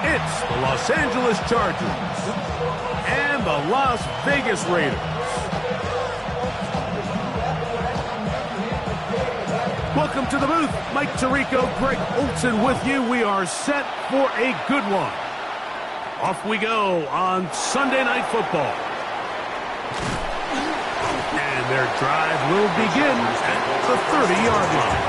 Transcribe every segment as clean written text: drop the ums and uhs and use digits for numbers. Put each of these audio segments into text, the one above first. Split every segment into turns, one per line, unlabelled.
It's the Los Angeles Chargers and the Las Vegas Raiders. Welcome to the booth. Mike Tirico, Greg Olsen with you. We are set for a good one. Off we go on Sunday Night Football. And their drive will begin at the 30-yard line.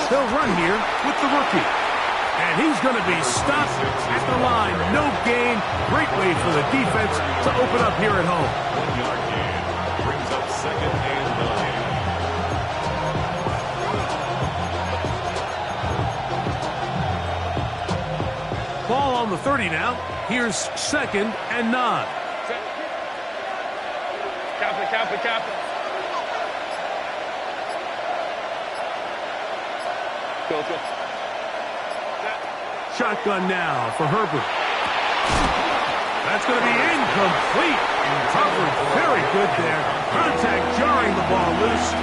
They'll run here with the rookie. And he's going to be stopped at the line. No gain. Great way for the defense to open up here at home.
1 yard gain. Brings up 2nd and 9.
Ball on the 30 now. Here's 2nd and 9.
Cap it.
Shotgun now for Herbert. That's going to be incomplete. Coverage very good there. Contact jarring the ball loose.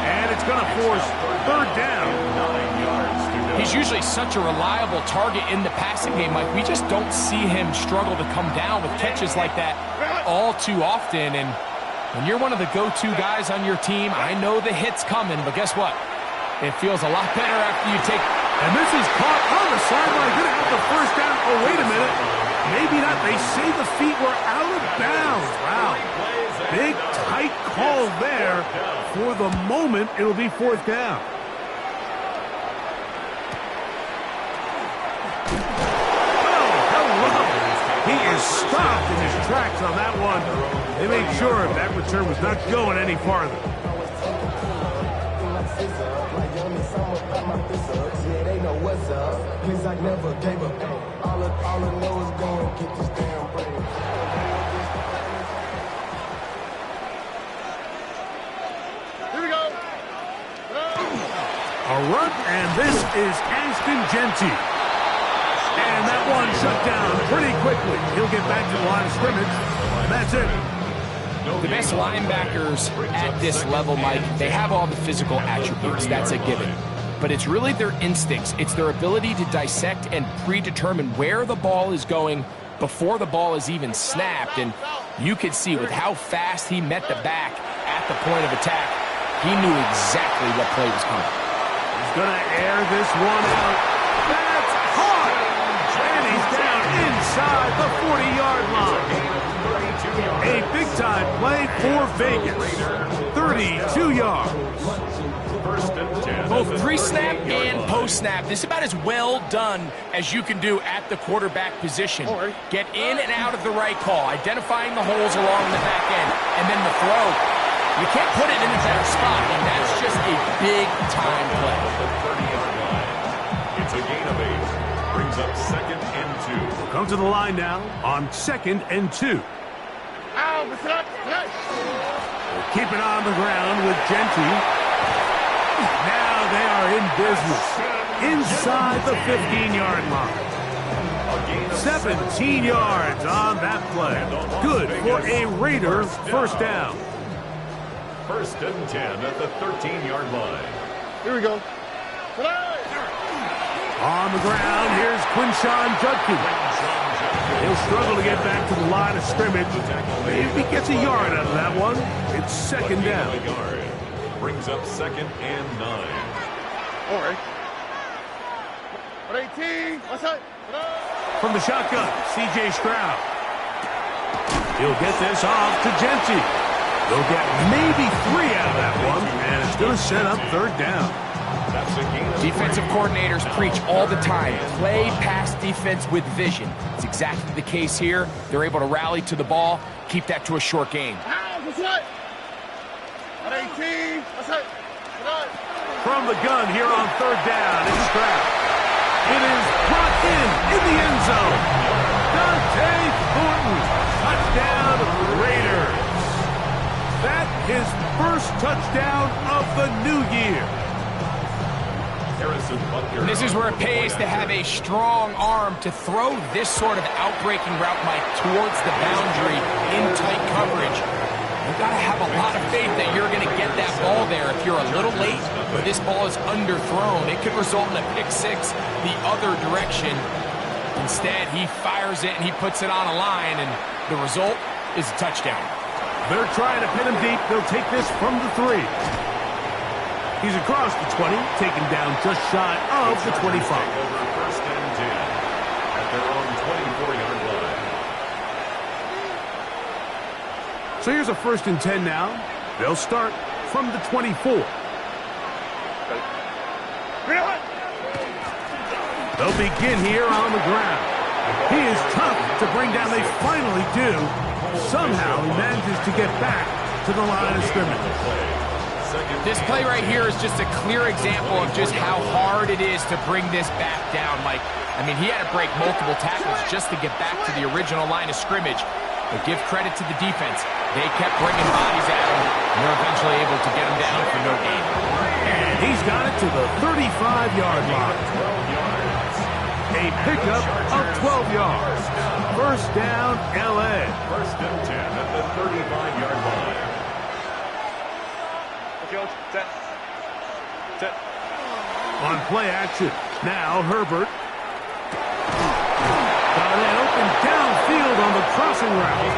And it's going to force 3rd down.
9 yards to go.
He's usually such a reliable target in the passing game, Mike. We just don't see him struggle to come down with catches like that all too often. And when you're one of the go-to guys on your team, I know the hit's coming, but guess what? It feels a lot better after you take...
And this is caught on the sideline. Going to have the 1st down. Oh, wait a minute. Maybe not. They say the feet were out of bounds. Wow. Big, tight call there. For the moment, it'll be 4th down. Oh, hello. He is stopped in his tracks on that one. They made sure that return was not going any farther.
Here we go.
A run, and this is Ashton Jeanty. And that one shut down pretty quickly. He'll get back to the line of scrimmage. And that's it.
The best linebackers at this level, Mike, they have all the physical attributes. That's a given. But it's really their instincts. It's their ability to dissect and predetermine where the ball is going before the ball is even snapped. And you could see with how fast he met the back at the point of attack, he knew exactly what play was coming.
He's going to air this one out. That's caught! And he's down inside the 40-yard line. A big-time play for Vegas. 32 yards.
1st and 10.
Both pre-snap and post-snap. This is about as well done as you can do at the quarterback position. Get in and out of the right call, identifying the holes along the back end, and then the throw. You can't put it in a better spot, and that's just a big-time play.
The 30-yard line. It's a gain of 8. Brings up 2nd and 2.
Come to the line now on 2nd and 2. We'll keep it on the ground with Jeanty. Now they are in business inside the 15-yard line. 17 yards on that play. Good for a Raider 1st down.
1st and 10 at the 13-yard line.
Here we go.
On the ground, here's Quinshon Judkins. He'll struggle to get back to the line of scrimmage. If he gets a yard out of that one, it's 2nd down.
Brings up 2nd and 9.
All right. 18. What's that?
From the shotgun, C.J. Stroud. He'll get this off to Jeanty. They'll get maybe 3 out of that one, and it's going to set up 3rd down.
Defensive coordinators preach all the time, play pass defense with vision. It's exactly the case here. They're able to rally to the ball, keep that to a short game.
From the gun here on 3rd down, it's Stroud. It is brought in the end zone. Dante Thornton his first touchdown of the new year.
And this is where it pays to have a strong arm to throw this sort of outbreaking route, Mike, towards the boundary in tight coverage. You've got to have a lot of faith that you're going to get that ball there. If you're a little late or this ball is underthrown, it could result in a pick six the other direction. Instead, he fires it and he puts it on a line, and the result is a touchdown.
They're trying to pin him deep. They'll take this from the 3. He's across the 20, taken down just shy of the 25.
First and 10 at their own 24-yard line.
So here's a 1st and 10 now. They'll start from the 24. They'll begin here on the ground. He is tough to bring down. They finally do. Somehow he manages to get back to the line of scrimmage.
This play right here is just a clear example of just how hard it is to bring this back down, Mike. I mean, he had to break multiple tackles just to get back to the original line of scrimmage. But give credit to the defense. They kept bringing bodies at him, and they're eventually able to get him down for no gain.
And he's got it to the 35-yard line. A pickup of 12 yards. First down, L.A.
First and 10 at the 35-yard line.
Set.
On play action. Now Herbert. Got a man open downfield on the crossing route.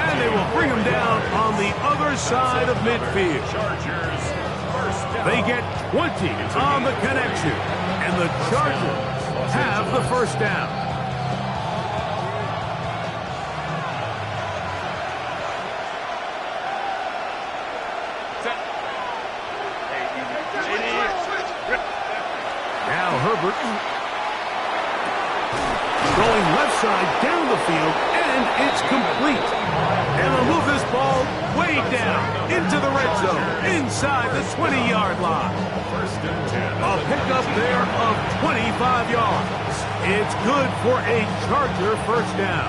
And they will bring him down on the other side of midfield.
Chargers, first down.
They get 20 on the connection. And the Chargers have the first down. Now Herbert going left side down the field, and it's complete. And they'll move this ball way down into the red zone, inside the 20-yard line.
First and 10.
A pickup there of 25 yards. It's good for a Charger first down.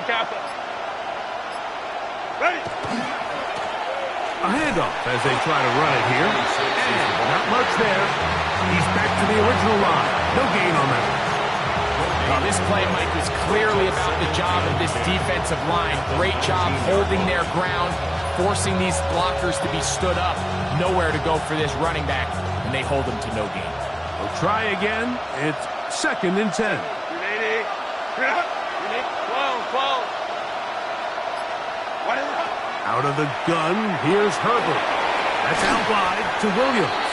Kappa. Ready.
A handoff as they try to run it here. And not much there. He's back to the original line. No gain on that.
Now, this play, Mike, was clearly about the job of this defensive line. Great job holding their ground, forcing these blockers to be stood up. Nowhere to go for this running back, and they hold him to no gain.
We'll try again. It's 2nd and 10.
12.
Out of the gun, here's Herbert. That's out wide to Williams.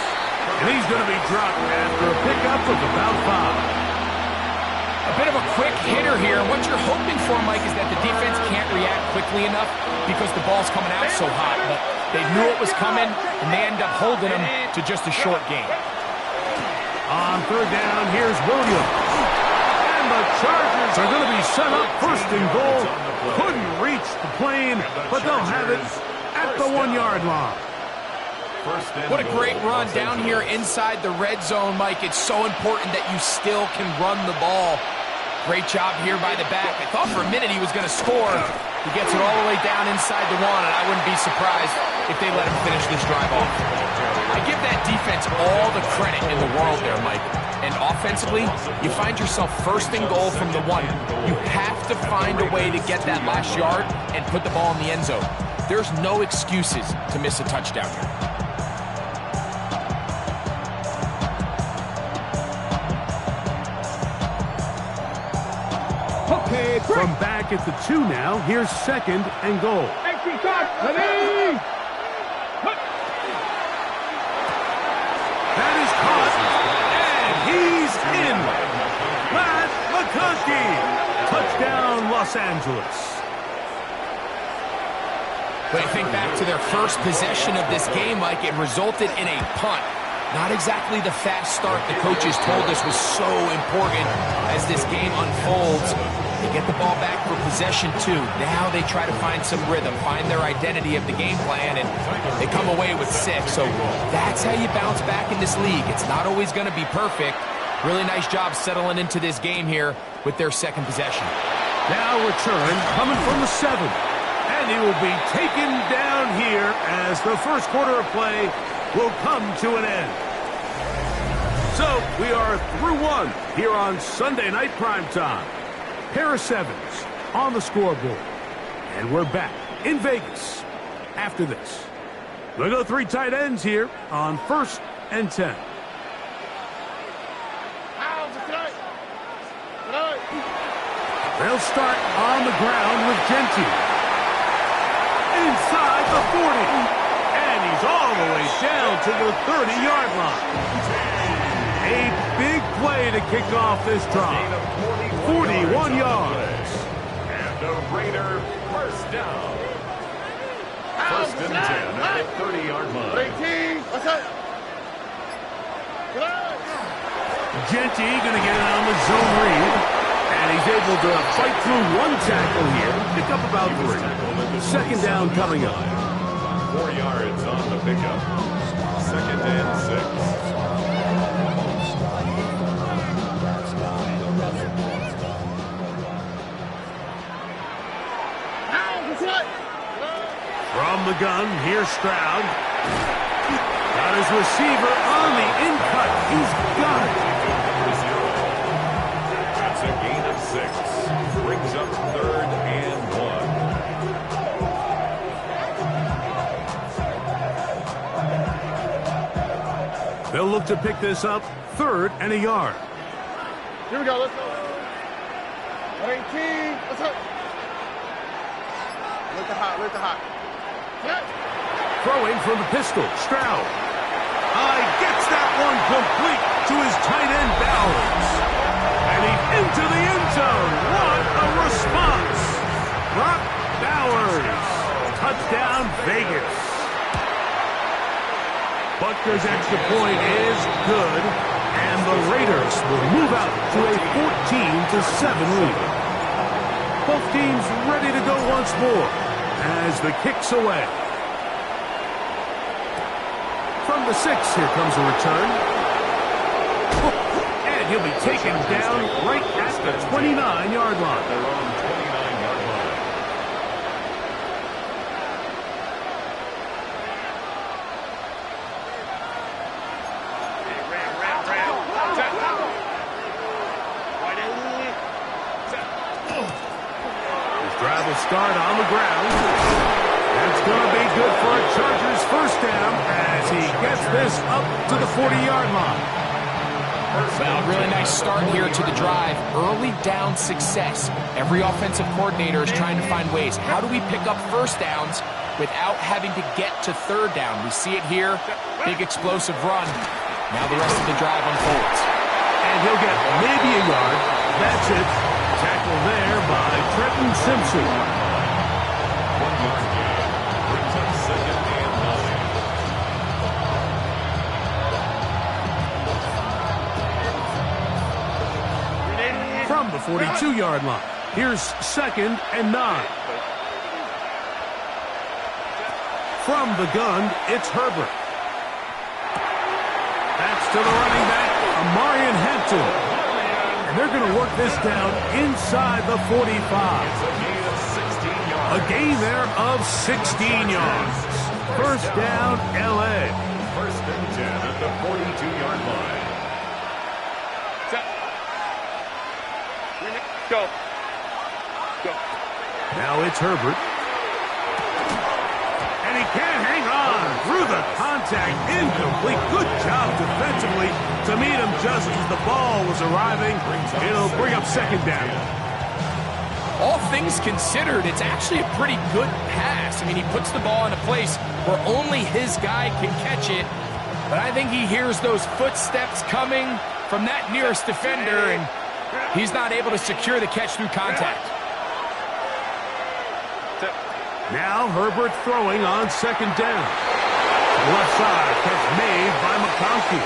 And he's going to be dropped after a pickup of about 5.
A bit of a quick hitter here. What you're hoping for, Mike, is that the defense can't react quickly enough because the ball's coming out so hot. But they knew it was coming, and they end up holding him to just a short gain.
On 3rd down, here's Williams. And the Chargers are going to be set up 1st and goal. Couldn't reach the plane, but they'll have it at the 1-yard line.
What a great run down here inside the red zone, Mike. It's so important that you still can run the ball. Great job here by the back. I thought for a minute he was going to score. He gets it all the way down inside the 1, and I wouldn't be surprised if they let him finish this drive off. I give that defense all the credit in the world there, Mike. And offensively, you find yourself 1st and goal from the 1. You have to find a way to get that last yard and put the ball in the end zone. There's no excuses to miss a touchdown here.
From back at the 2 now, here's 2nd and goal. That is caught, and he's in. Matt McConkey, touchdown Los Angeles.
When I think back to their first possession of this game, Mike, it resulted in a punt. Not exactly the fast start the coaches told us was so important as this game unfolds. They get the ball back for possession 2. Now they try to find some rhythm, find their identity of the game plan, and they come away with 6. So that's how you bounce back in this league. It's not always going to be perfect. Really nice job settling into this game here with their second possession.
Now return coming from the 7. And he will be taken down here as the first quarter of play will come to an end. So we are through 1 here on Sunday Night Primetime. Pair of 7s on the scoreboard. And we're back in Vegas after this. We'll go 3 tight ends here on 1st and 10. They'll start on the ground with Genty. Inside the 40. And he's all the way down to the 30-yard line. A big play to kick off this drive. 41 yards.
And the Raider first down. 1st and 10 at the 30-yard line.
Genty going to get it on the zone read. And he's able to fight through 1 tackle here. Pick up about 3. 2nd down coming up.
4 yards on the pickup. 2nd and 6.
From the gun, here's Stroud. Got his receiver on the in-cut. He's got it.
That's a gain of 6. Brings up 3rd and 1.
They'll look to pick this up 3rd and a yard.
Here we go. Let's go. 18. Let's go. Look the hot. Look the hot.
Throwing from the pistol, Stroud. Gets that one complete to his tight end, Bowers. And he's into the end zone. What a response. Brock Bowers. Touchdown, Vegas. Butker's extra point is good. And the Raiders will move out to a 14-7 lead. Both teams ready to go once more as the kick's away. From the 6, here comes a return. And he'll be taken down right at the 29-yard line.
Their own 29-yard line.
His drive will start on the ground. That's going to be good for a Chargers first down as he gets this up to the 40-yard line.
Well, really nice start here to the drive. Early down success. Every offensive coordinator is trying to find ways. How do we pick up first downs without having to get to 3rd down? We see it here. Big explosive run. Now the rest of the drive unfolds.
And he'll get maybe a yard. That's it. Tackle there by Trenton Simpson.
1 yard gain. Brings up 2nd and 9.
From the 42-yard line, here's 2nd and 9. From the gun, it's Herbert. That's to the running back, Amarian Hampton. And they're going to work this down inside the 45.
It's a gain of 16 yards.
A gain there of 16 yards. First down, L.A.
1st and 10 at the 42-yard line.
Go. Go.
Now it's Herbert. And he can't hang on through the contact. Incomplete. Good job defensively to meet him just as the ball was arriving. It'll bring up 2nd down.
All things considered, it's actually a pretty good pass. I mean, he puts the ball in a place where only his guy can catch it. But I think he hears those footsteps coming from that nearest defender, and he's not able to secure the catch through contact.
Now Herbert throwing on 2nd down. Left side, catch made by McConkey.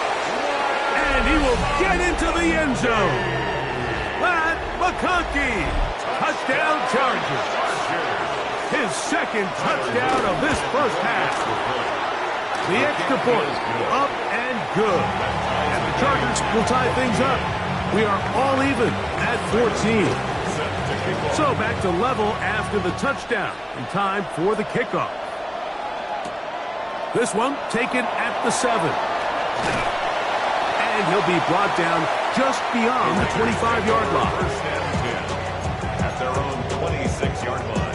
And he will get into the end zone. But cookie. Touchdown Chargers. His second touchdown of this first half. The extra point, up and good. And the Chargers will tie things up. We are all even at 14. So back to level after the touchdown. And time for the kickoff. This one taken at the 7. And he'll be brought down just beyond the 25-yard line.
First and 10 at their own 26-yard line.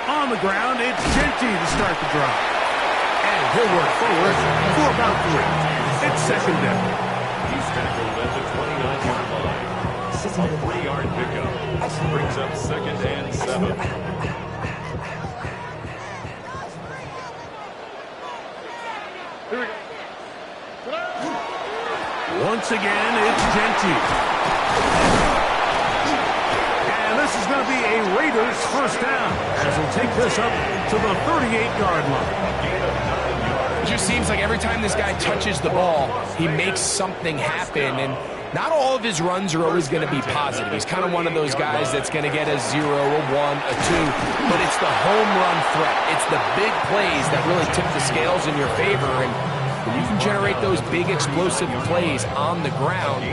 On the ground, it's Jeanty to start the drive. And he'll work forward for about 3. It's second down.
He's tackled at the 29-yard line. A 3-yard pickup. Brings up second and 7.
Here we go.
Once again, it's Jeanty. And this is going to be a Raiders first down as he'll take this up to the 38-yard line.
It just seems like every time this guy touches the ball, he makes something happen. And not all of his runs are always going to be positive. He's kind of one of those guys that's going to get a 0, a 1, a 2. But it's the home run threat. It's the big plays that really tip the scales in your favor. And when you can generate those big explosive plays on the ground,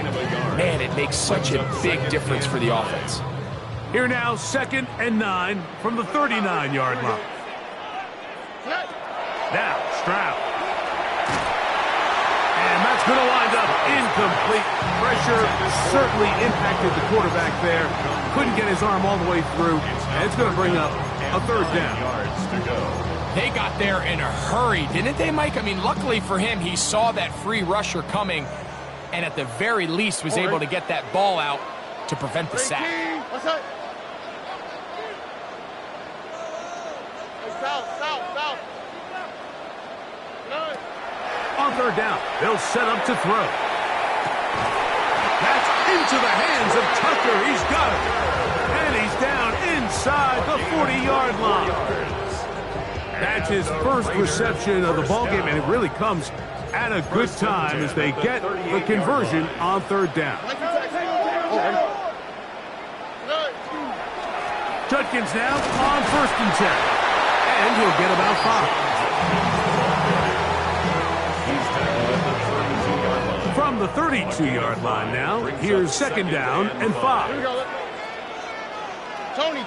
man, it makes such a big difference for the offense.
Here now, second and 9 from the 39-yard line. Now, Stroud. And that's going to wind up incomplete. Pressure certainly impacted the quarterback there. Couldn't get his arm all the way through. And it's going to bring up a third down.
They got there in a hurry, didn't they, Mike? I mean, luckily for him, he saw that free rusher coming and at the very least was able to get that ball out to prevent the sack.
What's that? South.
On third down, they'll set up to throw. That's into the hands of Tucker. He's got it. And he's down inside the 40-yard line. That's his first reception of the ballgame, and it really comes at a good time as they get the conversion on third down. Judkins now on first and 10. And he'll get about 5. From the 32-yard line now, here's second down and 5.
Here we go. Tony.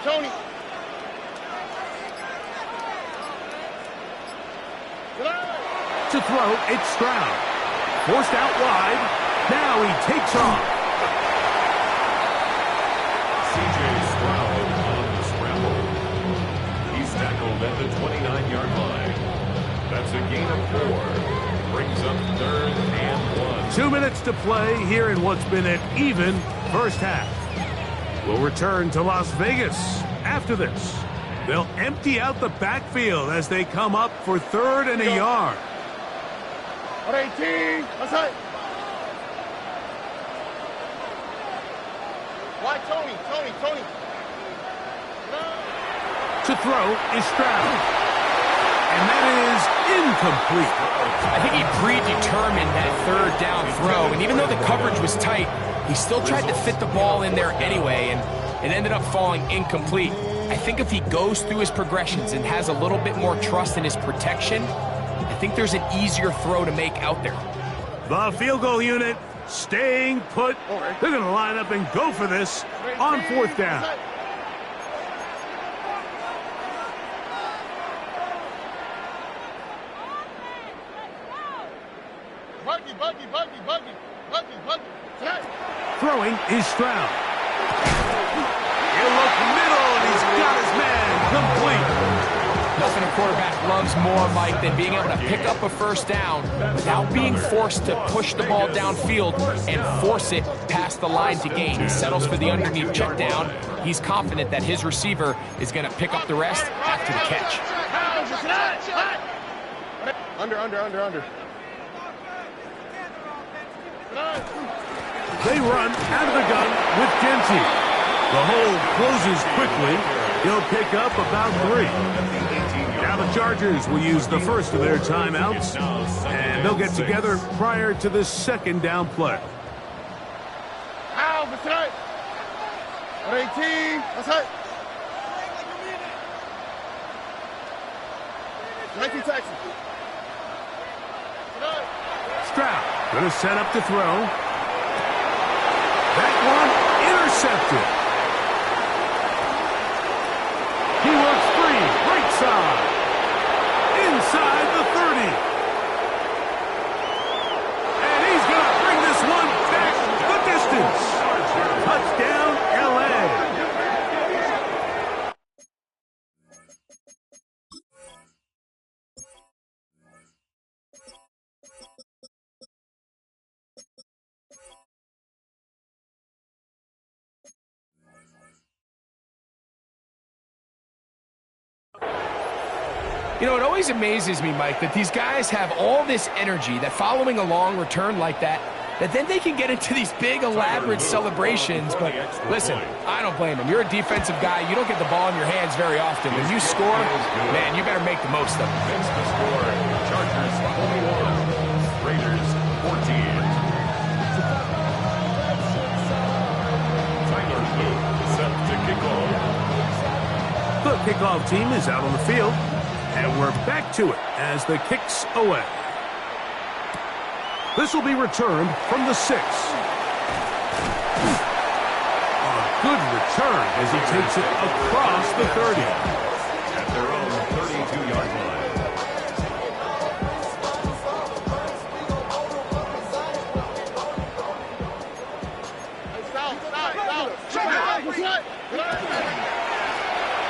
To throw, it's Stroud. Forced out wide. Now he takes off.
C.J. Stroud on the scramble. He's tackled at the 29-yard line. That's a gain of 4. Brings up third and 1.
2 minutes to play here in what's been an even first half. We'll return to Las Vegas after this. They'll empty out the backfield as they come up for third and a yard.
18. What's that? Why Tony?
To throw is Stroud. And that is incomplete.
I think he predetermined that third down throw, and even though the coverage was tight, he still tried to fit the ball in there anyway, and it ended up falling incomplete. I think if he goes through his progressions and has a little bit more trust in his protection, I think there's an easier throw to make out there.
The field goal unit staying put. They're going to line up and go for this on fourth down.
Buggy.
Throwing is Stroud. He'll look middle, and he's got his man complete.
Nothing a quarterback loves more, Mike, than being able to pick up a first down without being forced to push the ball downfield and force it past the line to gain. He settles for the underneath check down. He's confident that his receiver is going to pick up the rest after the catch.
Under.
They run out of the gun with Jeanty. The hole closes quickly. He'll pick up about 3. Now the Chargers will use the first of their timeouts, and they'll get together prior to the second down play.
Ow, that's right. 18, that's right. 19 Texas.
Stroud going to set up to throw. That one intercepted. He works free, right side. Inside the 30. And he's going to bring this one back the distance. Touchdown, L.A.
You know, it always amazes me, Mike, that these guys have all this energy, that following a long return like that then they can get into these big, elaborate celebrations. But listen, I don't blame them. You're a defensive guy. You don't get the ball in your hands very often. When you score, man, you better make the most of it.
That's the score. Chargers 41, Raiders 14. Tyler Luke set to kick off.
The kickoff team is out on the field, and we're back to it as the kick's away. This will be returned from the 6. A good return as he takes it across the 30.
At their own 32-yard line.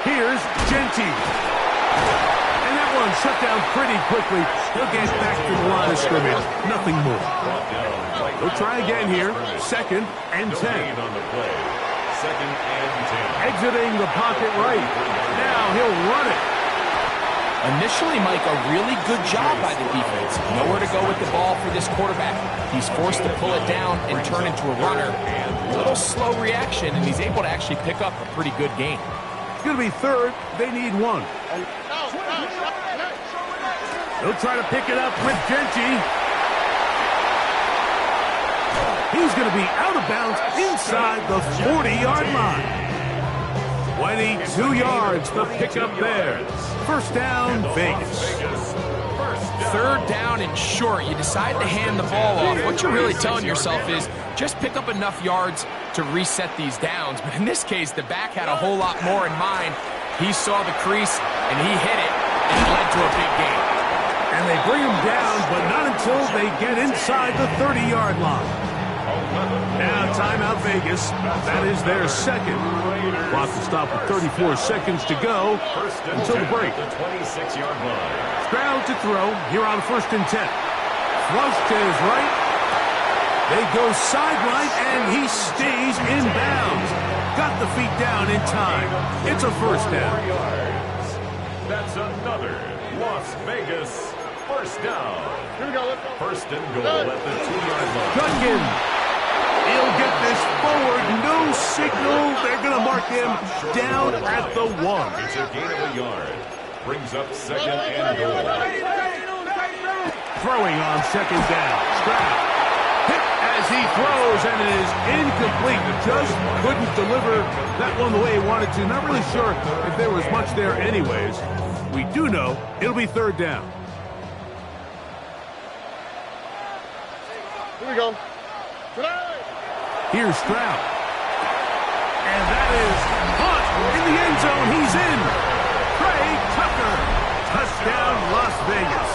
Here's Genty. And that one shut down pretty quickly. He'll get back to the line of scrimmage. Nothing more. He'll try again here. 2nd and 10.
On the play. 2nd and 10.
Exiting the pocket right. Now he'll run it.
Initially, Mike, a really good job by the defense. Nowhere to go with the ball for this quarterback. He's forced to pull it down and turn into a runner. A little slow reaction, and he's able to actually pick up a pretty good gain.
It's going to be 3rd. They need 1. He'll try to pick it up with Genty. He's going to be out of bounds inside the 40-yard line. 22 yards the pickup there. 1st down, Vegas.
3rd down and short. You decide to hand the ball off. What you're really telling yourself is just pick up enough yards to reset these downs. But in this case, the back had a whole lot more in mind. He saw the crease, and he hit it, and it led to a big gain.
And they bring him down, but not until they get inside the 30-yard line. Now timeout Vegas. That is their 2nd. Clock will stop with 34 seconds to go until the break.
The 26-yard line.
Stroud to throw here on 1st and 10. Flush to his right. They go sideline, and he stays in bounds. Got the feet down in time. It's a 1st down.
That's another Las Vegas 1st down.
Here we go, let's go.
1st and goal at the 2-yard line.
Gungan. He'll get this forward. No signal. They're going to mark him down at the 1.
It's a gain of a yard. Brings up 2nd and goal.
Throwing on 2nd down. Stroud. Hit as he throws, and it is incomplete. Just couldn't deliver that one the way he wanted to. Not really sure if there was much there anyways. We do know it'll be 3rd down.
Here we go.
Here's Stroud. And that is caught in the end zone. He's in. Craig Tucker. Touchdown, Las Vegas.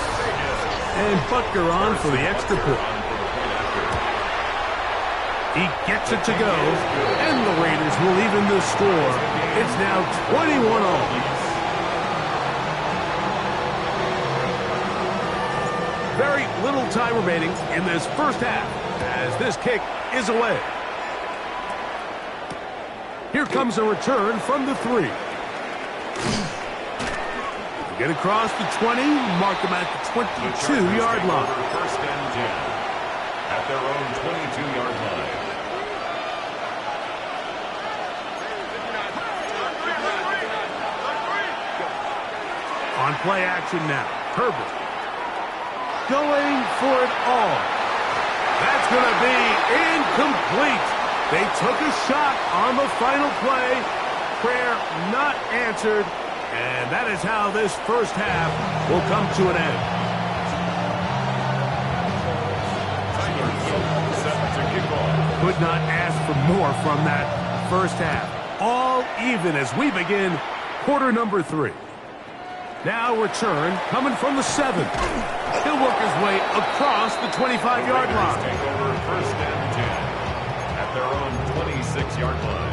And Butker on for the extra point. He gets it to go. And the Raiders will even the score. It's now 21-all. Very little time remaining in this 1st half as this kick is away. Here comes a return from the 3. Get across the 20, mark them at the 22-yard line.
1st and 10 at their own 22-yard line.
On play action now, Herbert. Going for it all. That's going to be incomplete. They took a shot on the final play. Prayer not answered. And that is how this first half will come to an end. Could not ask for more from that first half. All even as we begin quarter number 3. Now return coming from the 7. He'll work his way across the 25-yard line.
Take over first and 10 at their own 26-yard line.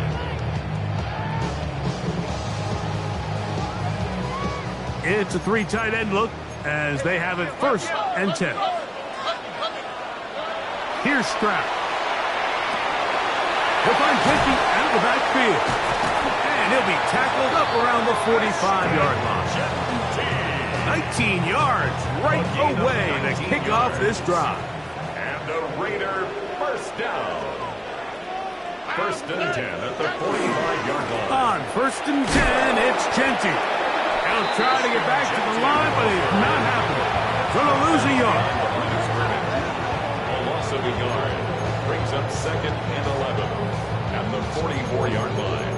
It's a 3 tight end look as they have it first and 10. Here's Stroud. He'll find Dickey out of the backfield. And he'll be tackled up around the 45-yard line. 19 yards right away to kick off this drive.
And the Raider first down. First and 10 at the 45-yard line.
On first and 10, it's Genty. He'll try to get back to the line, but it's not happening. Going to lose a yard.
A loss of a yard brings up second and 11 at the 44-yard line.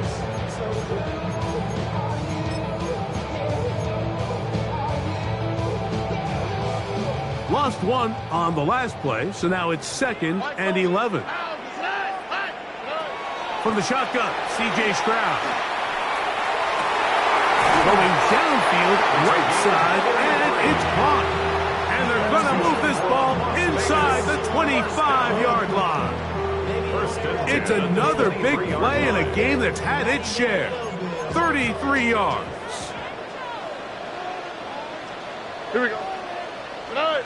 Lost one on the last play, so now it's second and 11. From the shotgun, C.J. Stroud. Going downfield, right side, and it's caught. And they're going to move this ball inside the 25-yard line. It's another big play in a game that's had its share. 33 yards.
Here we go. Tonight,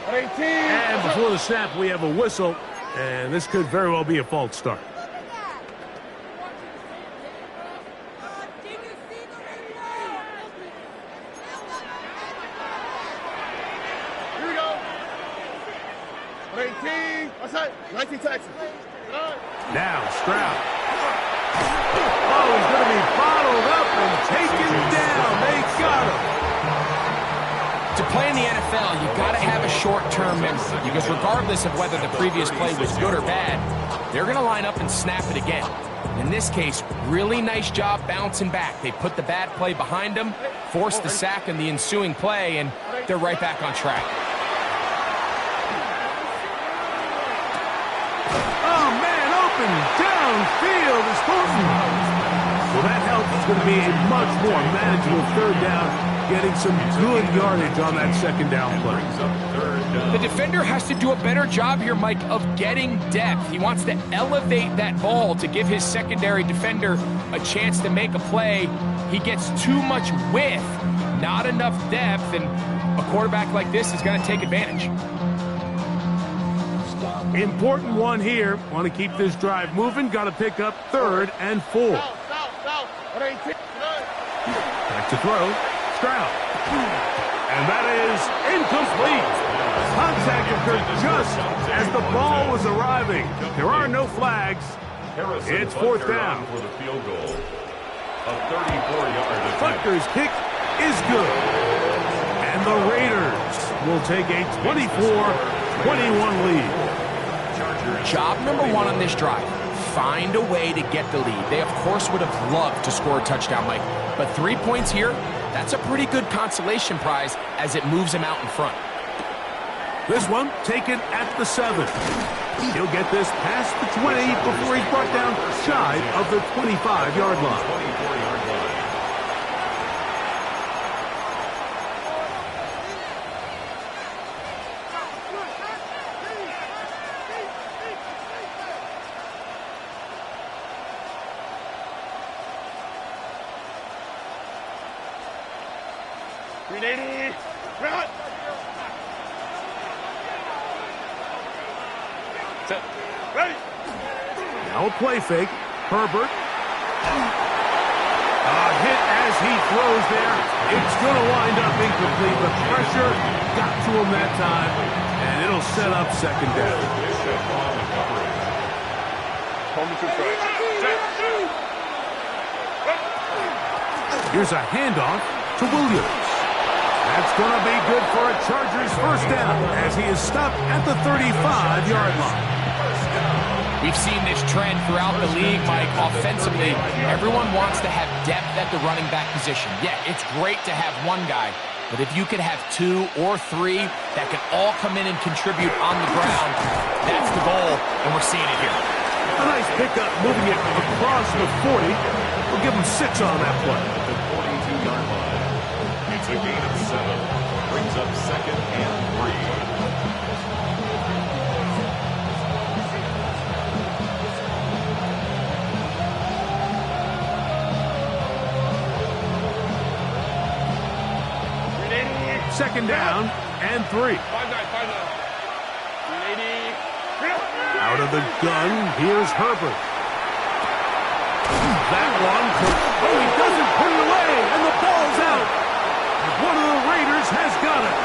18.
And before the snap, we have a whistle, and this could very well be a false start.
Here we go. 18. What's that? 19 Texas.
Now, Stroud. Oh, he's going to be bottled up and taken down. They got him.
To play in the NFL, you've got to have a short-term memory because regardless of whether the previous play was good or bad, they're going to line up and snap it again. In this case, really nice job bouncing back. They put the bad play behind them, forced the sack in the ensuing play, and they're right back on track.
Oh, man, open downfield is Thornton. Well, that helps. It's going to be a much more manageable third down, getting some good yardage on that second down play.
The defender has to do a better job here, Mike, of getting depth. He wants to elevate that ball to give his secondary defender a chance to make a play. He gets too much width, not enough depth, and a quarterback like this is going to take advantage.
Important one here. Want to keep this drive moving. Got to pick up 3rd and 4. Back to throw. Stroud. And that is incomplete. Contact occurred just as the ball was arriving. There are no flags. It's 4th down.
For the field goal. A 34-yard attempt.
Butker's kick is good. And the Raiders will take a 24-21 lead.
Job number 1 on this drive. Find a way to get the lead. They, of course, would have loved to score a touchdown, Mike. But 3 points here, that's a pretty good consolation prize as it moves him out in front.
This one taken at the 7. He'll get this past the 20 before he's brought down shy of the 25-yard line.
24-yard line.
Now a play fake. Herbert. Hit as he throws there. It's going to wind up incomplete. The pressure got to him that time, and it'll set up second down. Here's a handoff to Williams. going to be good for a Chargers first down as he is stopped at the 35-yard line.
We've seen this trend throughout the league, Mike. Offensively, everyone wants to have depth at the running back position. Yeah, it's great to have one guy, but if you could have 2 or 3 that can all come in and contribute on the ground, that's the goal, and we're seeing it here.
A nice pickup, moving it across the 40. We'll give him 6 on that play.
At the 42-yard line. It's a gain of 7. Brings up 2nd and 3.
Second down and 3. Out of the gun, here's Herbert. That one, oh, he doesn't put it away, and the ball's out. One of the Raiders has got it.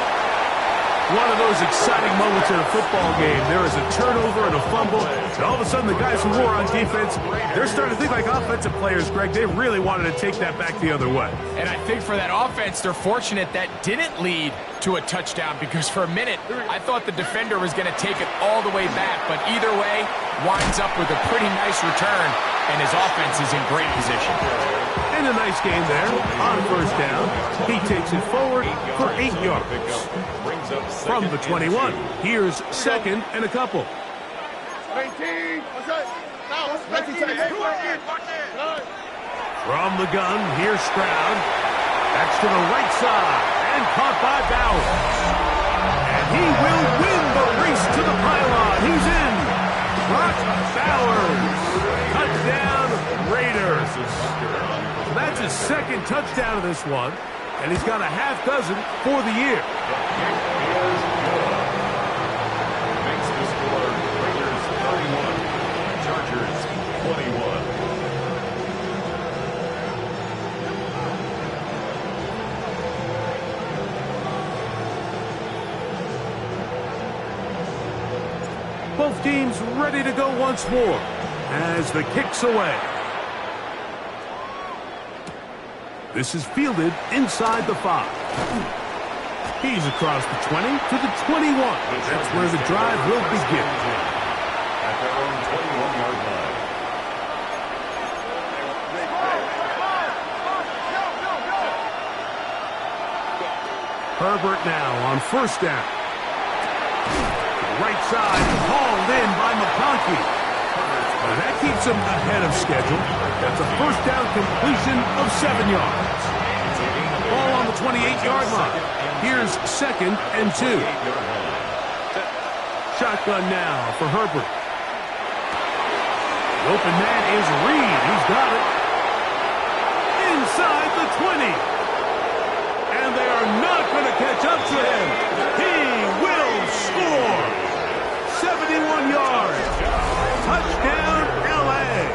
One of those exciting moments in a football game. There is a turnover and a fumble, and all of a sudden the guys who were on defense, they're starting to think like offensive players, Greg. They really wanted to take that back the other way.
And I think for that offense, they're fortunate that didn't lead to a touchdown, because for a minute, I thought the defender was going to take it all the way back, but either way, winds up with a pretty nice return, and his offense is in great position.
And a nice game there on first down. He takes it forward for 8 yards. From the 21, here's 2nd and a couple.
19. Now, 19.
From the gun, here's Stroud. That's to the right side, and caught by Bowers. And he will win the race to the pylon. He's in. Brock Bowers. Touchdown, Raiders. So that's his 2nd touchdown of this one, and he's got a half dozen for the year.
Makes the score Raiders 31, Chargers 21.
Both teams ready to go once more as the kick's away. This is fielded inside the 5. He's across the 20 to the 21. That's where the drive will begin.
At their own 21-yard line.
Herbert now on first down. Right side, hauled in by McConkey. And that keeps him ahead of schedule. That's a first down completion of 7 yards. Ball on the 28-yard line. Here's 2nd and 2. Shotgun now for Herbert. The open man is Reed. He's got it. Inside the 20. And they are not going to catch up to him. He will score. 71 yards. Touchdown, L.A.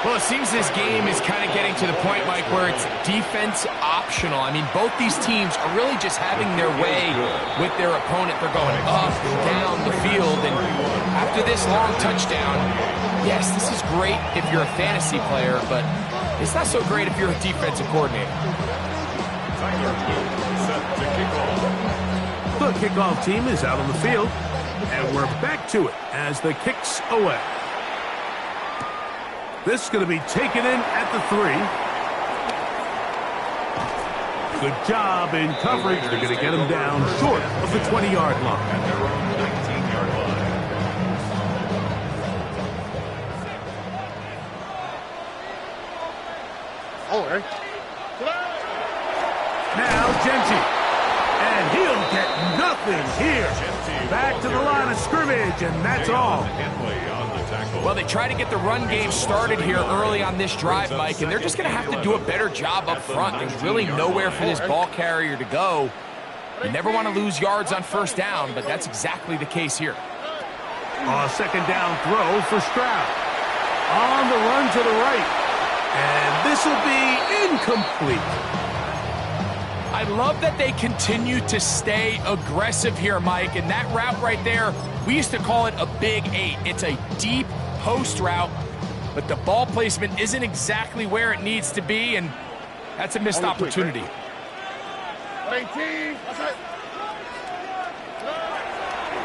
Well, it seems this game is kind of getting to the point, Mike, where it's defense optional. I mean, both these teams are really just having their way with their opponent. They're going up and down the field, and after this long touchdown, yes, this is great if you're a fantasy player, but it's not so great if you're a defensive coordinator.
Tyler set to kick off.
The kickoff team is out on the field, and we're back to it as the kick's away. This is going to be taken in at the 3. Good job in coverage. They're going to get him down short of the 20-yard line.
At their own 19-yard line.
Oh, right.
Now Genty. And he'll get nothing here. Back to the line of scrimmage, and that's all.
Well, they try to get the run game started here early on this drive, Mike, and they're just going to have to do a better job up front. There's really nowhere for this ball carrier to go. You never want to lose yards on first down, but that's exactly the case here.
A second down throw for Stroud. On the run to the right. And this will be incomplete.
I love that they continue to stay aggressive here, Mike, and that route right there, we used to call it a big 8. It's a deep post route, but the ball placement isn't exactly where it needs to be, and That's a missed opportunity.
18. That's it.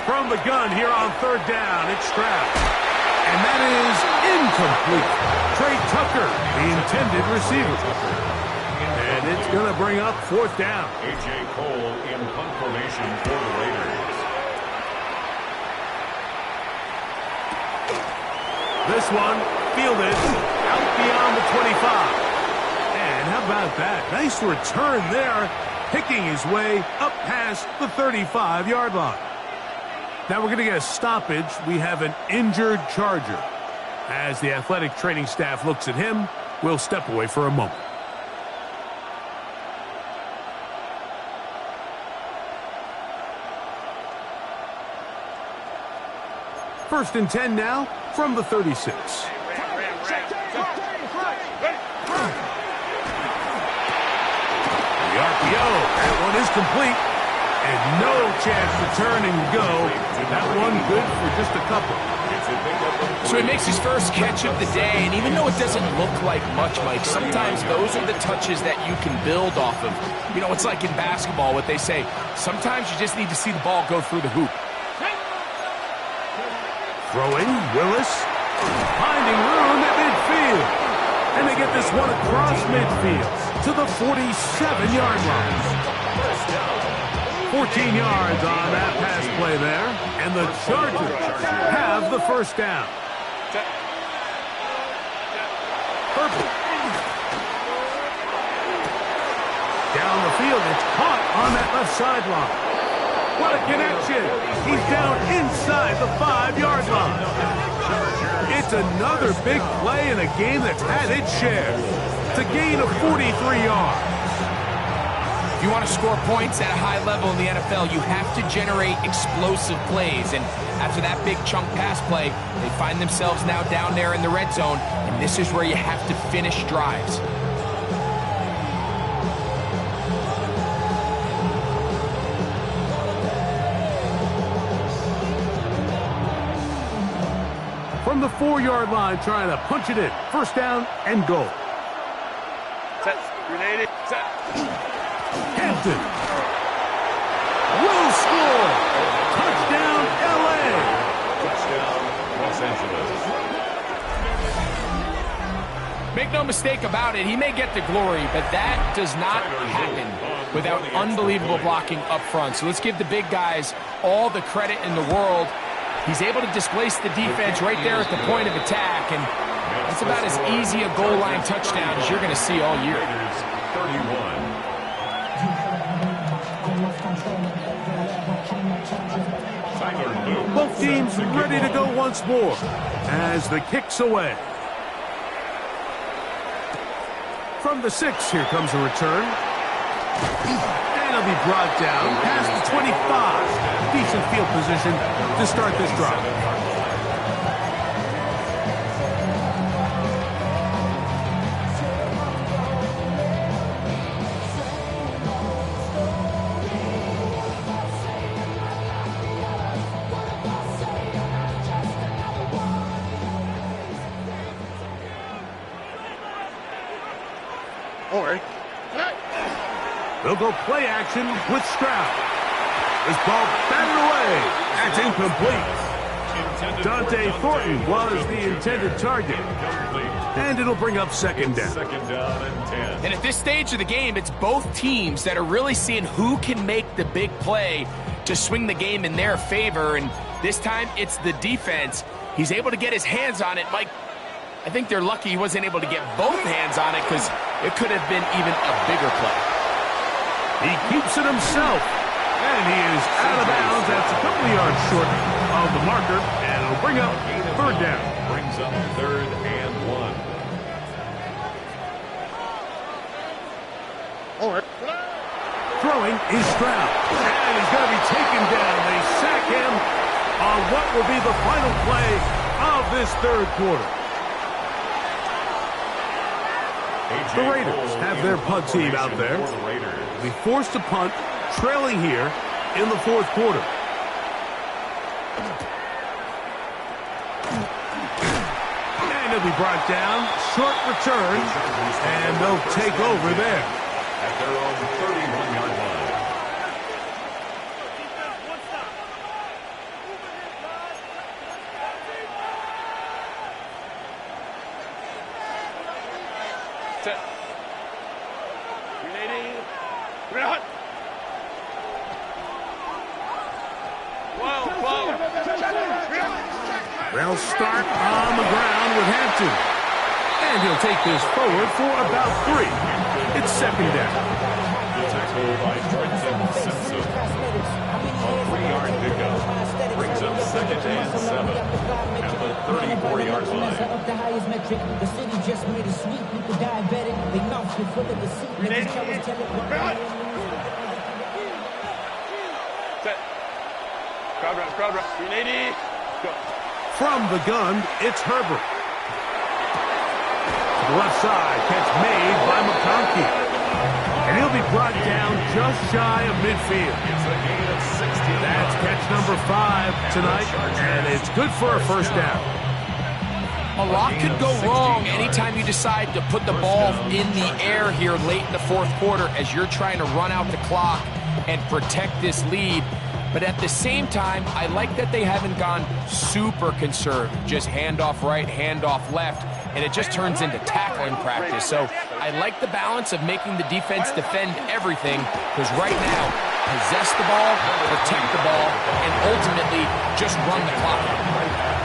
From the gun here on third down, it's Stroud. And that is incomplete. Trey Tucker, the intended receiver. And it's going to bring up fourth down.
A.J. Cole in punt formation for the Raiders.
This one fielded out beyond the 25. And how about that? Nice return there, picking his way up past the 35-yard line. Now we're going to get a stoppage. We have an injured Charger. As the athletic training staff looks at him, we'll step away for a moment. First and 10 now from the 36. The RPO, that one is complete. And no chance to turn and go. That one good for just a couple.
So he makes his first catch of the day, and even though it doesn't look like much, Mike, sometimes those are the touches that you can build off of. You know, it's like in basketball, what they say, sometimes you just need to see the ball go through the hoop.
Throwing, Willis, finding room at midfield. And they get this one across midfield to the 47-yard line. 14 yards on that pass play there. And the Chargers have the first down. Herbert. Down the field, it's caught on that left sideline. What a connection. He's down inside the 5-yard line. It's another big play in a game that's had its share. It's a gain of 43 yards.
If you want to score points at a high level in the NFL, you have to generate explosive plays. And after that big chunk pass play, they find themselves now down there in the red zone. And this is where you have to finish drives.
From the 4-yard line, trying to punch it in. First down and goal.
Set. Grenade. Set.
Hampton will score. Touchdown, L.A.
Touchdown, Los Angeles.
Make no mistake about it, he may get the glory, but that does not happen without unbelievable blocking up front. So let's give the big guys all the credit in the world. He's able to displace the defense right there at the point of attack, and that's about as easy a goal line touchdown as you're going to see all year.
31.
Both teams ready to go once more as the kick's away. From the 6, here comes a return. And it'll be brought down past the 25. Decent field position to start this drive.
All right.
They'll go play action with Stroud. This ball batted away. That's incomplete. Dante Thornton was the intended target. And it'll bring up second down.
Second down and 10.
And at this stage of the game, it's both teams that are really seeing who can make the big play to swing the game in their favor. And this time, it's the defense. He's able to get his hands on it. Mike, I think they're lucky he wasn't able to get both hands on it because it could have been even a bigger play.
He keeps it himself. And he is out of bounds. That's a couple of yards short of the marker. And it'll bring up third down.
Brings up third and 1.
All right.
Throwing is Stroud. And he's going to be taken down. They sack him on what will be the final play of this third quarter. The Raiders have their punt team out there. They'll be forced to punt, trailing here in the fourth quarter. And he'll be brought down. Short return, and they'll take over there.
At their own 31-yard line.
They'll start on the ground with Hampton. And he'll take this forward for about 3. It's second down.
The tackle by Trenton Simpson. A 3-yard pickup. Brings up second and 7 at the 34-yard line.
The city just made a sweep with the diabetic. They mouth you full of deceit.
Crowd run. 380. Go.
From the gun, it's Herbert. To the left side, catch made by McConkey. And he'll be brought down just shy of midfield.
It's a gain of 16.
That's catch number 5 tonight, and it's good for a first down.
A lot could go wrong anytime you decide to put the ball in the air here late in the fourth quarter as you're trying to run out the clock and protect this lead. But at the same time, I like that they haven't gone super conserved. Just handoff right, handoff left, and it just turns into tackling practice. So I like the balance of making the defense defend everything, because right now, possess the ball, protect the ball, and ultimately just run the clock.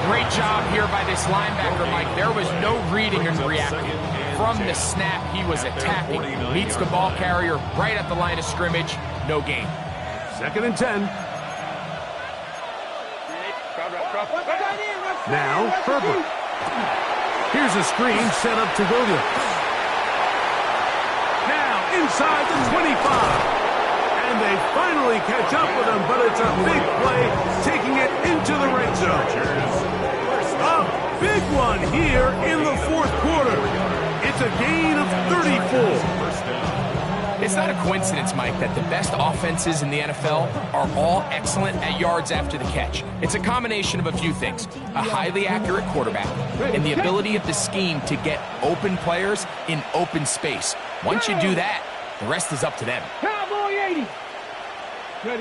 Great job here by this linebacker, Mike. There was no reading and reacting. From the snap, he was attacking. Meets the ball carrier right at the line of scrimmage. No gain.
Second and 10. Now, Herbert. Here's a screen set up to Williams. Now, inside the 25. And they finally catch up with him, but it's a big play, taking it into the red zone. A big one here in the fourth quarter. It's a gain of 34.
It's not a coincidence, Mike, that the best offenses in the NFL are all excellent at yards after the catch. It's a combination of a few things. A highly accurate quarterback and the ability of the scheme to get open players in open space. Once you do that, the rest is up to them.
Cowboy 80.
He'll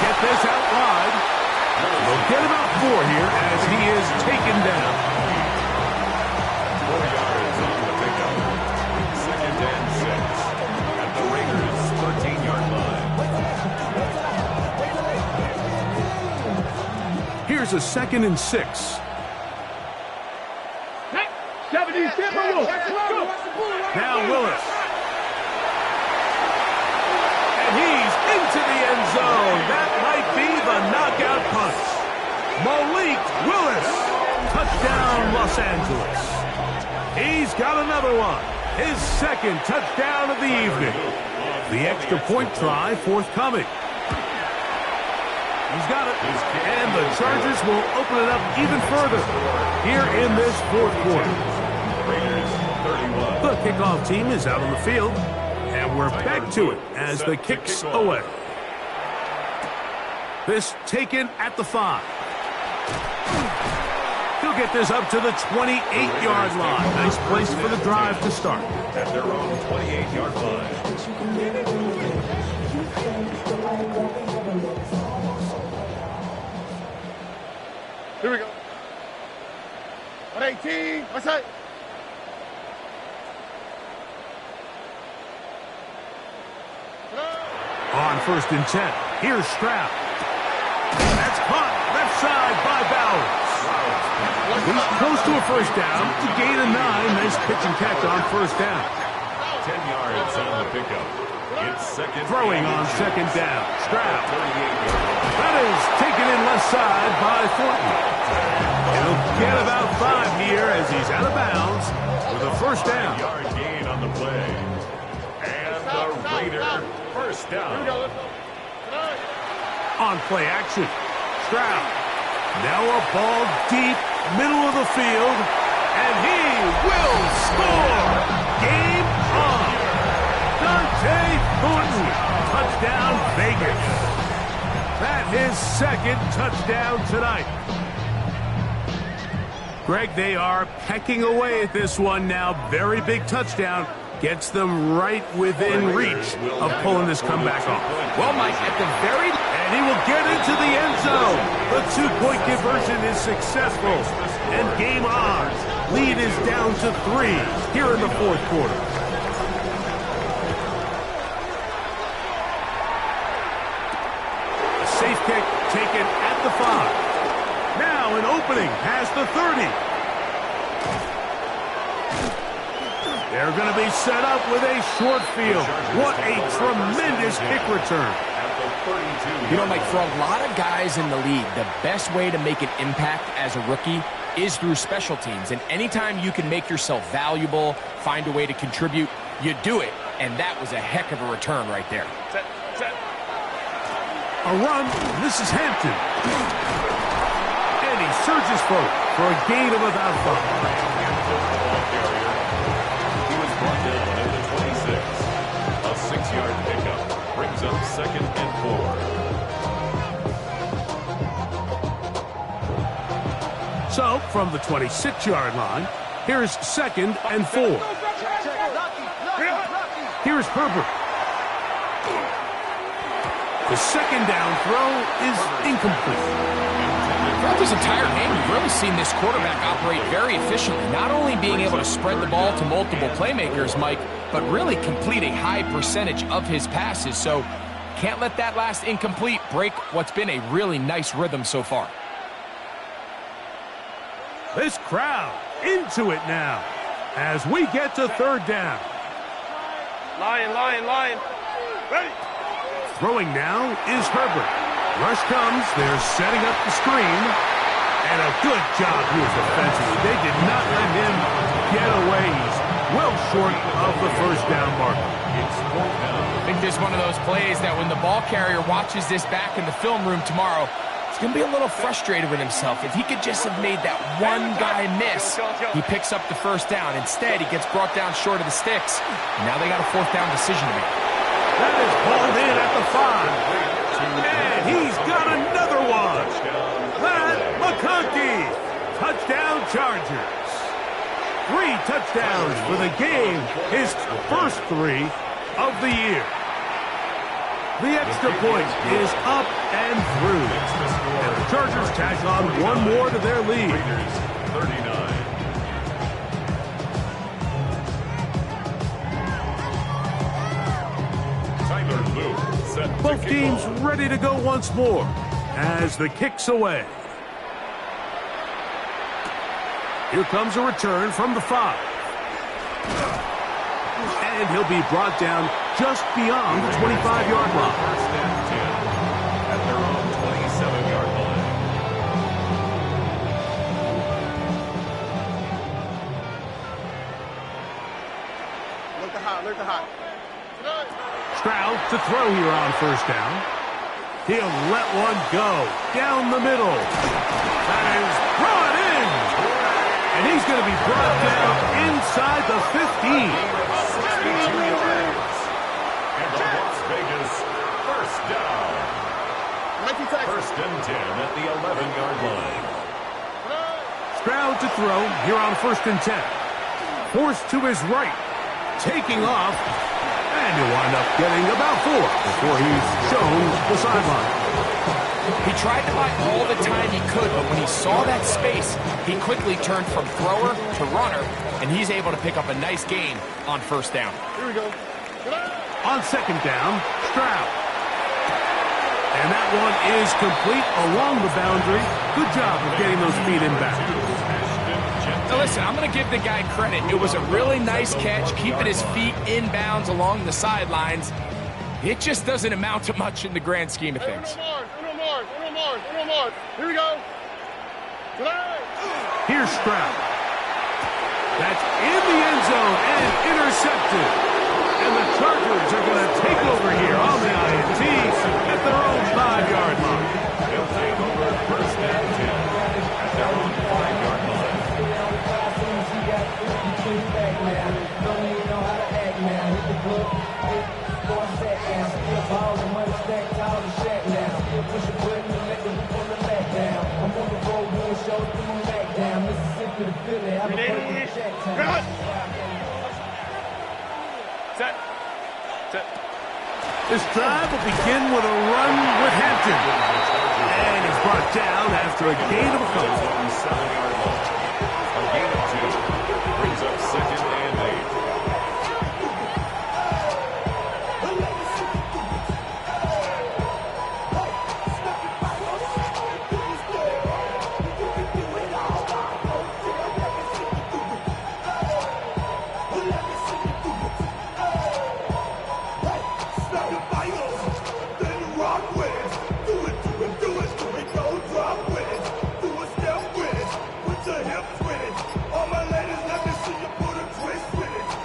get this out wide. They'll get about 4 here as he is taken down.
4 yards on the pickup. Second and 6 at the Raiders' 13-yard line.
Here's a second and 6.
76.
Now Willis. And he's into the end zone. That might be the knockout punch. Malik Willis. Touchdown, Los Angeles. He's got another one. His second touchdown of the evening. The extra point try forthcoming. He's got it. And the Chargers will open it up even further here in this fourth quarter.
Raiders 31.
The kickoff team is out on the field, and we're back to it as the kick's away. This taken at the 5. He'll get this up to the 28-yard line. Nice place for the drive to start.
At their own 28-yard line.
Here we go. 118. What's that?
On first and 10, here's Stroud. That's caught left side by Bowers. He's close to a first down to gain a 9. Nice pitch and catch on first down.
10 yards on the pickup. It's second.
Throwing on second down. Stroud.
38-yard line.
That is taken in left side by Thornton. He'll get about 5 here as he's out of bounds with a first down.
Yard gain on the play. And the Raider first down.
On play action, Stroud. Now a ball deep, middle of the field, and he will score. Game on. Dante Thornton, touchdown Vegas. That his second touchdown tonight. Greg, they are pecking away at this one now. Very big touchdown. Gets them right within reach of pulling this comeback off.
Well, Mike, at the very...
And he will get into the end zone. The two-point conversion is successful. And game on. Lead is down to 3 here in the fourth quarter. A safe kick taken at the 5. Now an opening past the 30. They're going to be set up with a short field. What a tremendous kick return.
You know, Mike, for a lot of guys in the league, the best way to make an impact as a rookie is through special teams. And anytime you can make yourself valuable, find a way to contribute, you do it. And that was a heck of a return right there.
A run. This is Hampton. And he surges forward for a gain of about 5.
He was brought down at the 26. A 6-yard pickup brings up 2nd and 4.
So, from the 26-yard line, here's 2nd and 4. Here's Herbert. The second down throw is incomplete.
Throughout this entire game, we've really seen this quarterback operate very efficiently, not only being able to spread the ball to multiple playmakers, Mike, but really complete a high percentage of his passes. So can't let that last incomplete break what's been a really nice rhythm so far.
This crowd into it now as we get to 3rd down.
Lion. Ready.
Throwing now is Herbert. Rush comes. They're setting up the screen. And a good job here defensively. They did not let him get away. He's well short of the first down marker.
It's 4th down.
I think this is one of those plays that when the ball carrier watches this back in the film room tomorrow, he's going to be a little frustrated with himself. If he could just have made that one guy miss, he picks up the first down. Instead, he gets brought down short of the sticks. And now they got a 4th down decision to make.
That is pulled in at the 5. And he's got another one. Matt McConkey. Touchdown Chargers. 3 touchdowns for the game. His first 3 of the year. The extra point is up and through. And the Chargers tack on one more to their lead.
39. Tyler Lue set to
Both
kick
teams
off.
ready to go once more as the kick's away. Here comes a return from the 5. And he'll be brought down just beyond the 25-yard line.
1st and 10 at their own 27-yard line.
Look hot.
Stroud to throw here on 1st down. He'll let one go down the middle. That is brought in. And he's going to be brought down inside the 15.
62 yards. And the Las Vegas 1st down. 1st and 10 at the 11-yard line.
Stroud to throw here on 1st and 10. Forced to his right. Taking off. And he'll wind up getting about 4 before he's shown the sideline.
He tried to buy all the time he could, but when he saw that space, he quickly turned from thrower to runner, and he's able to pick up a nice gain on 1st down.
Here we go.
On 2nd down, Stroud. And that one is complete along the boundary. Good job of getting those feet in back.
Now listen, I'm going to give the guy credit. It was a really nice catch, keeping his feet inbounds along the sidelines. It just doesn't amount to much in the grand scheme of things.
Uno more. Here we go.
Here's Stroud. That's in the end zone and intercepted. And the Chargers are going to take over here on the INT at their own 5-yard line.
They'll take over 1st and 10 at their own 5-yard line.
that time.
Set.
This drive will begin with a run with Hampton. And he's brought down after a gain of a couple.
On the 7-yard line. A gain of 2. Brings up 2nd and 8.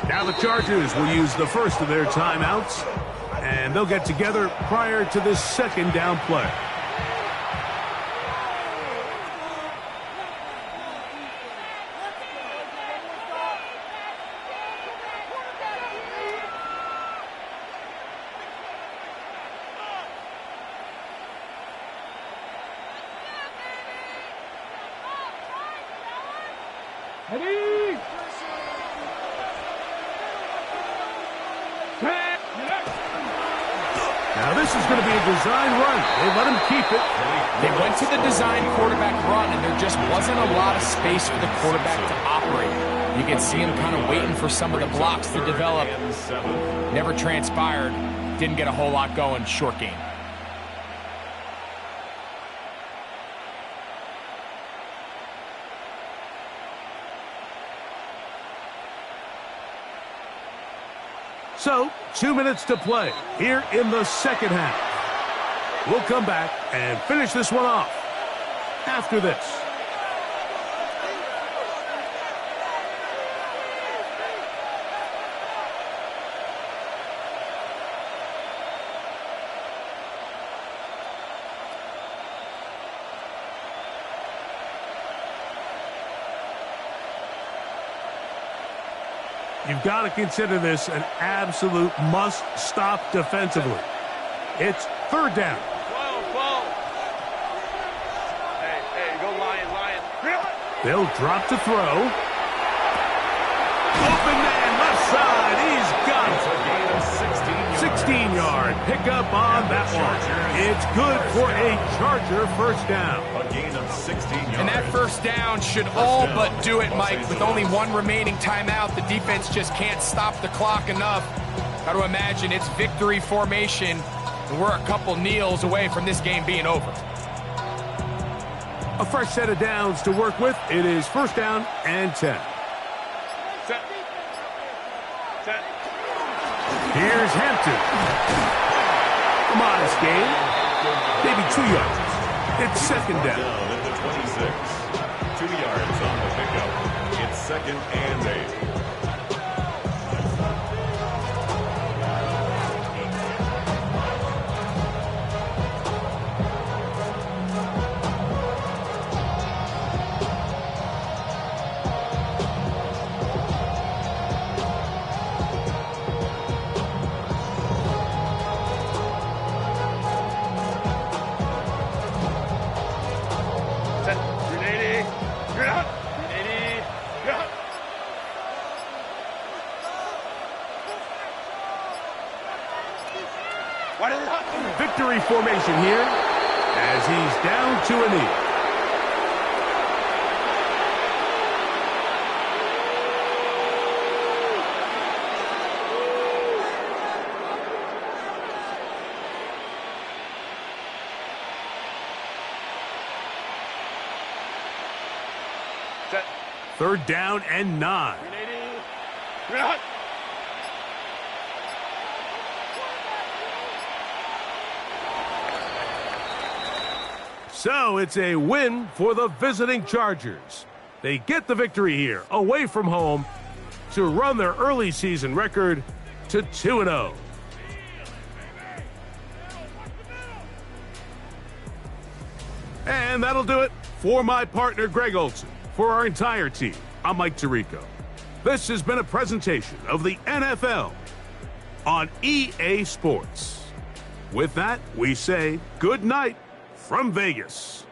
Now the Chargers will use the first of their timeouts, and they'll get together prior to this 2nd down play. Now this is going to be a design run. They let him keep it.
They went to the design quarterback run, and there just wasn't a lot of space for the quarterback to operate. You can see him kind of waiting for some of the blocks to develop. Never transpired. Didn't get a whole lot going. Short game.
So, 2 minutes to play here in the 2nd half. We'll come back and finish this one off after this. You've got to consider this an absolute must-stop defensively. It's 3rd down.
Hey, go Lion.
They'll drop to throw. Open man, left side. He's got it. 16-yard pickup on that one. It's good for a Charger 1st down.
A gain of 16 yards.
And that 1st down should all but do it, Mike. With only 1 remaining timeout, the defense just can't stop the clock enough. Got to imagine it's victory formation, and we're a couple kneels away from this game being over.
A fresh set of downs to work with. It is 1st down and 10.
Set.
Here's Hampton. A modest gain. Maybe 2 yards. It's 2nd down.
Down at the 26. 2 yards on the pickup. It's 2nd and 8.
Victory formation here as he's down to a knee.
Set.
3rd down and 9. So it's a win for the visiting Chargers. They get the victory here, away from home, to run their early season record to 2-0. And that'll do it for my partner, Greg Olson. For our entire team, I'm Mike Tirico. This has been a presentation of the NFL on EA Sports. With that, we say good night from Vegas.